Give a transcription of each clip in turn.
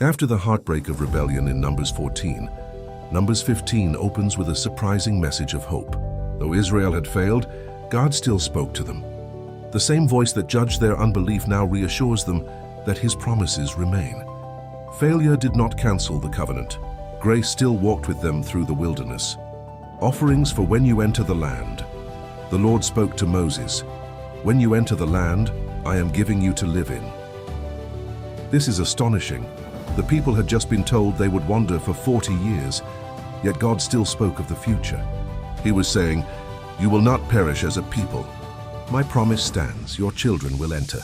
After the heartbreak of rebellion in Numbers 14, Numbers 15 opens with a surprising message of hope. Though Israel had failed, God still spoke to them. The same voice that judged their unbelief now reassures them that His promises remain. Failure did not cancel the covenant. Grace still walked with them through the wilderness. Offerings for when you enter the land. The Lord spoke to Moses, "When you enter the land, I am giving you to live in." This is astonishing. The people had just been told they would wander for 40 years, yet God still spoke of the future. He was saying, "You will not perish as a people. My promise stands, your children will enter."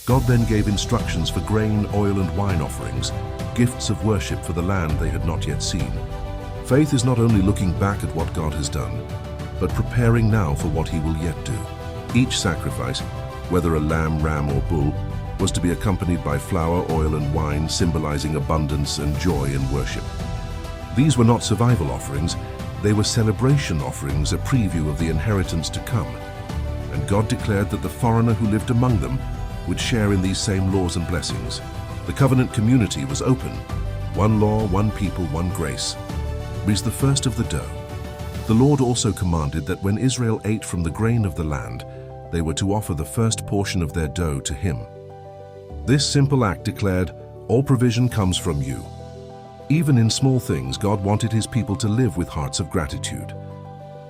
God then gave instructions for grain, oil, and wine offerings, gifts of worship for the land they had not yet seen. Faith is not only looking back at what God has done, but preparing now for what He will yet do. Each sacrifice, whether a lamb, ram, or bull, was to be accompanied by flour, oil, and wine, symbolizing abundance and joy in worship. These were not survival offerings, they were celebration offerings, a preview of the inheritance to come. And God declared that the foreigner who lived among them would share in these same laws and blessings. The covenant community was open. One law, one people, one grace. It was the first of the dough. The Lord also commanded that when Israel ate from the grain of the land, they were to offer the first portion of their dough to Him. This simple act declared, "All provision comes from you." Even in small things, God wanted His people to live with hearts of gratitude.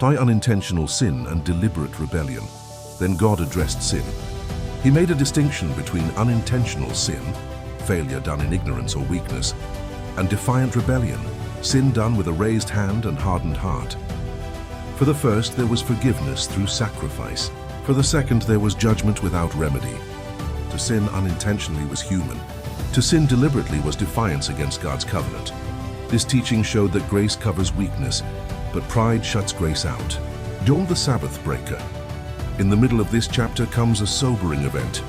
Try unintentional sin and deliberate rebellion. Then God addressed sin. He made a distinction between unintentional sin, failure done in ignorance or weakness, and defiant rebellion, sin done with a raised hand and hardened heart. For the first, there was forgiveness through sacrifice. For the second, there was judgment without remedy. To sin unintentionally was human. To sin deliberately was defiance against God's covenant. This teaching showed that grace covers weakness, but pride shuts grace out. Join the Sabbath-breaker. In the middle of this chapter comes a sobering event.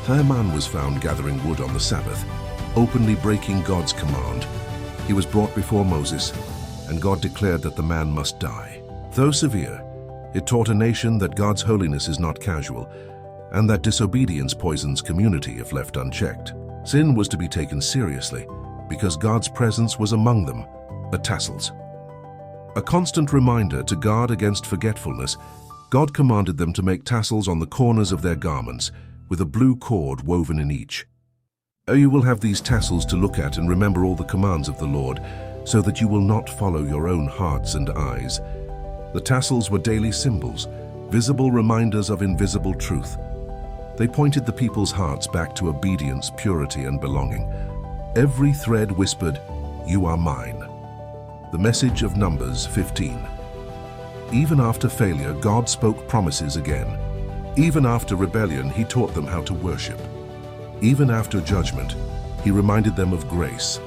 A man was found gathering wood on the Sabbath, openly breaking God's command. He was brought before Moses, and God declared that the man must die. Though severe, it taught a nation that God's holiness is not casual, and that disobedience poisons community if left unchecked. Sin was to be taken seriously, because God's presence was among them, the Tassels. A constant reminder to guard against forgetfulness, God commanded them to make tassels on the corners of their garments, with a blue cord woven in each. You will have these tassels to look at and remember all the commands of the Lord, so that you will not follow your own hearts and eyes. The tassels were daily symbols, visible reminders of invisible truth. They pointed the people's hearts back to obedience, purity, and belonging. Every thread whispered, "You are mine." The message of Numbers 15. Even after failure, God spoke promises again. Even after rebellion, He taught them how to worship. Even after judgment, He reminded them of grace.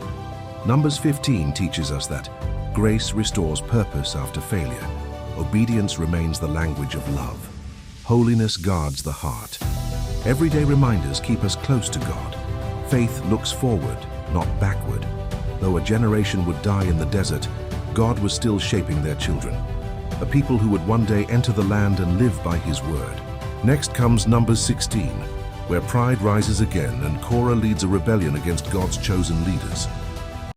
Numbers 15 teaches us that grace restores purpose after failure. Obedience remains the language of love. Holiness guards the heart. Everyday reminders keep us close to God. Faith looks forward, not backward. Though a generation would die in the desert, God was still shaping their children, a people who would one day enter the land and live by His word. Next comes Numbers 16, where pride rises again and Korah leads a rebellion against God's chosen leaders.